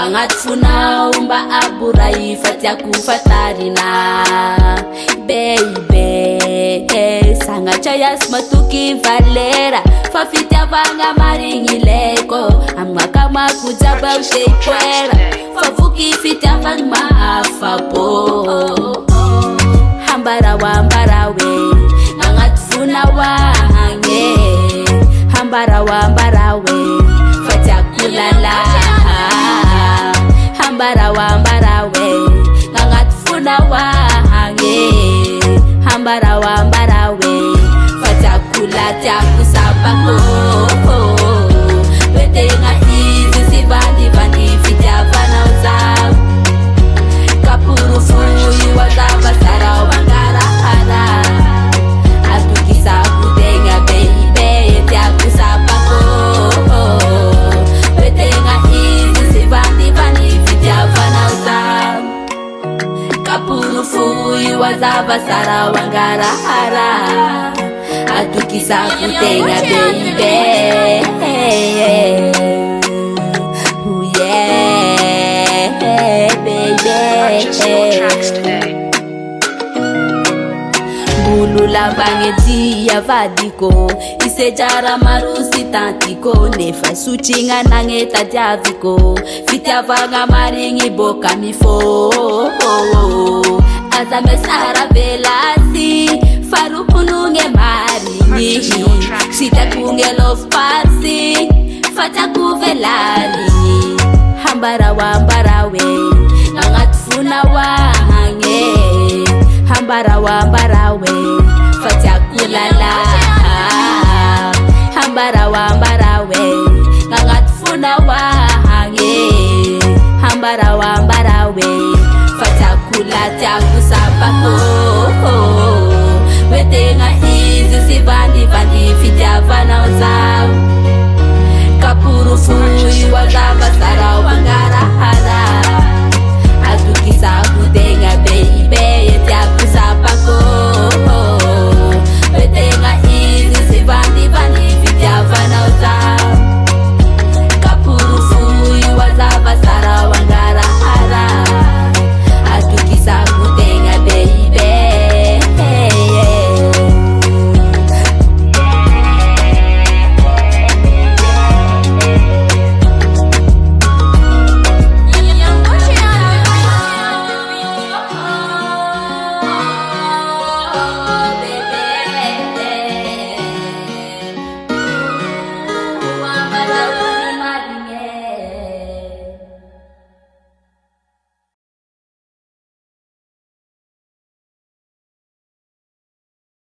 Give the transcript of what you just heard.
angatfuna umba aburai fatya kufatarina baby sanga chayas matuki valera fafitya vanga maringileko amwakama kujaba uteikwera fafuki fitya vang maafapo hambara wambarawe angatfuna wange hambara wambarawe fatya kulala hambara wambarawe angatfuna wange hambara wambarawe fatya kulatya kusapako betenga izi sivandi vandi fitya vanauza kapuru fuyi wazava sara wangarahara atukisa kutenga beibe tya kusapako betenga izi sivandi vandi fitya vanauza kapuru fuyi wazava sara wangarahara atukisa kutenga beibe Purchase more tracks today. Bulula bangeti ya vadiko isejara marusi tantiko nefa suchinga nangeta javiko fitya vanga maringi boka mifo azame sara velasi faru pununge maringi sita kunge love parsi fata kuvelari hambara wambarawe angatfuna wange hambara wambarawe fatya kulala hambara wambarawe angatfuna wange hambara wambarawe fatya kulatya kusapako betenga izi sivandi vandi fitya vanauza kapuru fuyi wazava